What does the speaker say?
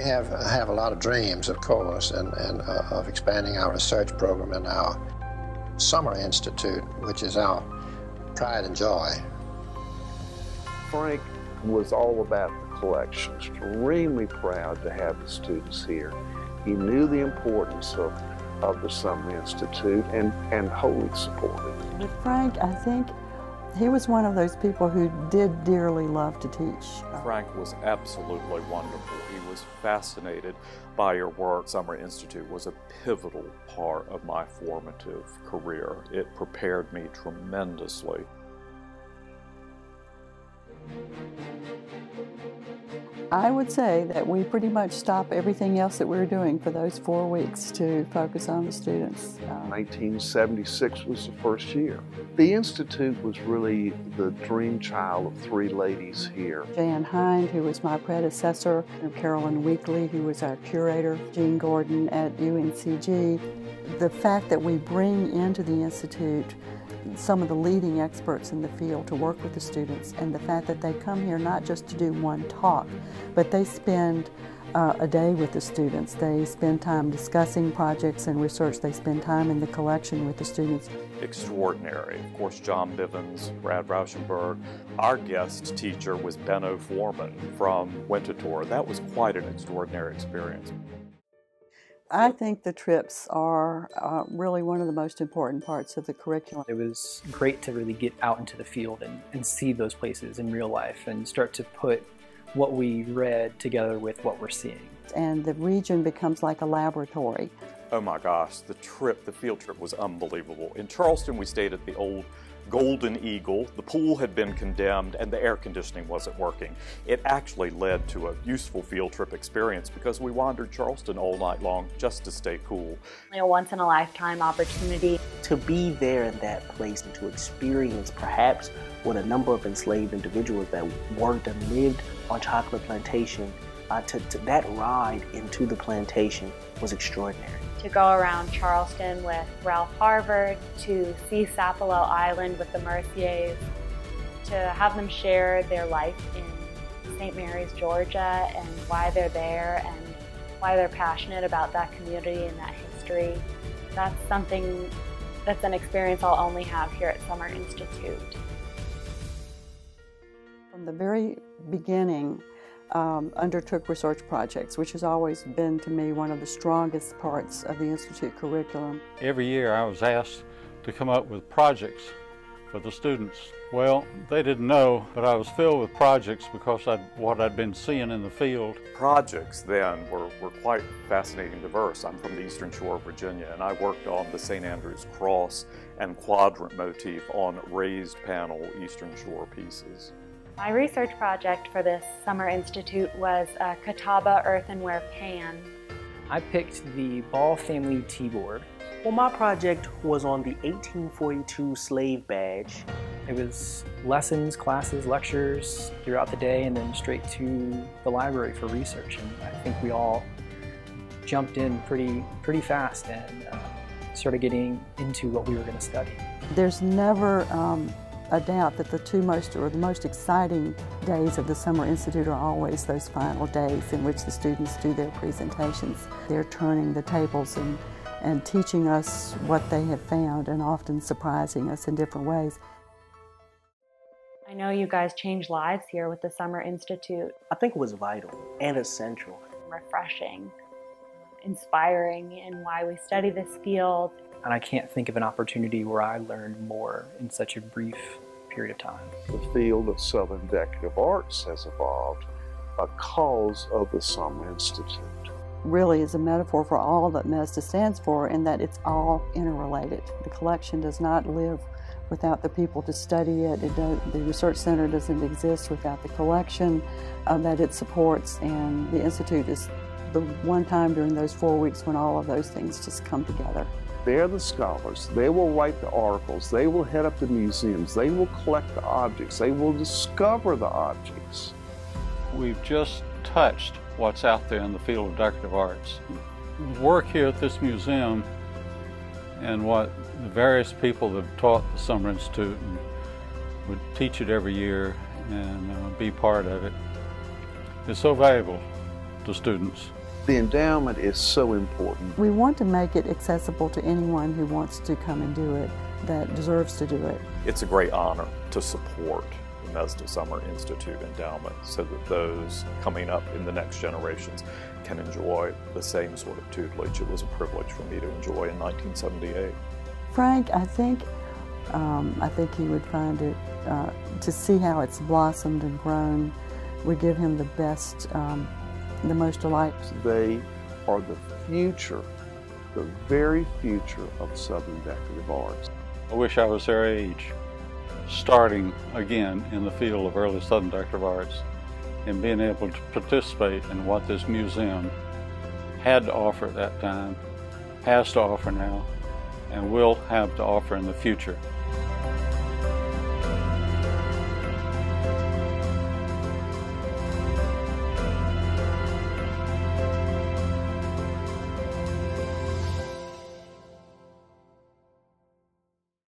have a lot of dreams, of course, and of expanding our research program in our Summer Institute, which is our pride and joy. Frank was all about the collection, extremely proud to have the students here. He knew the importance of the Summer Institute and wholly supported it. With Frank, I think he was one of those people who did dearly love to teach. Frank was absolutely wonderful. He was fascinated by your work. Summer Institute was a pivotal part of my formative career. It prepared me tremendously. I would say that we pretty much stopped everything else that we were doing for those 4 weeks to focus on the students. 1976 was the first year. The Institute was really the dream child of 3 ladies here. Jan Hind, who was my predecessor, and Carolyn Weekly, who was our curator, Jean Gordon at UNCG. The fact that we bring into the Institute some of the leading experts in the field to work with the students, and the fact that they come here not just to do one talk, but they spend a day with the students. They spend time discussing projects and research. They spend time in the collection with the students. Extraordinary. Of course, John Bivens, Brad Rauschenberg. Our guest teacher was Benno Foreman from Winterthur. That was quite an extraordinary experience. I think the trips are really one of the most important parts of the curriculum. It was great to really get out into the field and see those places in real life and start to put what we read together with what we're seeing. And the region becomes like a laboratory. Oh my gosh, the field trip was unbelievable. In Charleston, we stayed at the old Golden Eagle. The pool had been condemned and the air conditioning wasn't working. It actually led to a useful field trip experience because we wandered Charleston all night long just to stay cool. A once-in-a-lifetime opportunity. To be there in that place and to experience perhaps what a number of enslaved individuals that worked and lived on chocolate plantation, that ride into the plantation was extraordinary. To go around Charleston with Ralph Harvard, to see Sapelo Island with the Merciers, to have them share their life in St. Mary's, Georgia, and why they're there and why they're passionate about that community and that history. That's an experience I'll only have here at Summer Institute. From the very beginning, undertook research projects, which has always been to me one of the strongest parts of the Institute curriculum. Every year I was asked to come up with projects for the students. Well, they didn't know, but I was filled with projects because what I'd been seeing in the field. Projects then were quite fascinating and diverse. I'm from the Eastern Shore of Virginia, and I worked on the St. Andrew's Cross and quadrant motif on raised panel Eastern Shore pieces. My research project for this Summer Institute was a Catawba earthenware pan. I picked the Ball family teaboard. Well, my project was on the 1842 slave badge. It was lessons, classes, lectures throughout the day, and then straight to the library for research. And I think we all jumped in pretty fast and started getting into what we were going to study. There's never a doubt that the most exciting days of the Summer Institute are always those final days in which the students do their presentations. They're turning the tables and teaching us what they have found and often surprising us in different ways. I know you guys changed lives here with the Summer Institute. I think it was vital and essential. Refreshing, inspiring in why we study this field. And I can't think of an opportunity where I learned more in such a brief period of time. The field of Southern Decorative Arts has evolved because of the Summer Institute. Really is a metaphor for all that MESDA stands for, in that it's all interrelated. The collection does not live without the people to study it. The Research Center doesn't exist without the collection that it supports, and the Institute is the one time during those 4 weeks when all of those things just come together. They're the scholars. They will write the articles. They will head up the museums. They will collect the objects. They will discover the objects. We've just touched what's out there in the field of decorative arts. The work here at this museum and what the various people that have taught the Summer Institute and would teach it every year and be part of it is so valuable to students. The endowment is so important. We want to make it accessible to anyone who wants to come and do it, that deserves to do it. It's a great honor to support the MESDA Summer Institute endowment so that those coming up in the next generations can enjoy the same sort of tutelage it was a privilege for me to enjoy in 1978. Frank, I think he would find it, to see how it's blossomed and grown, would give him the best, the most delight. They are the future, the very future of Southern decorative arts. I wish I was their age, starting again in the field of early Southern decorative arts and being able to participate in what this museum had to offer at that time, has to offer now, and will have to offer in the future.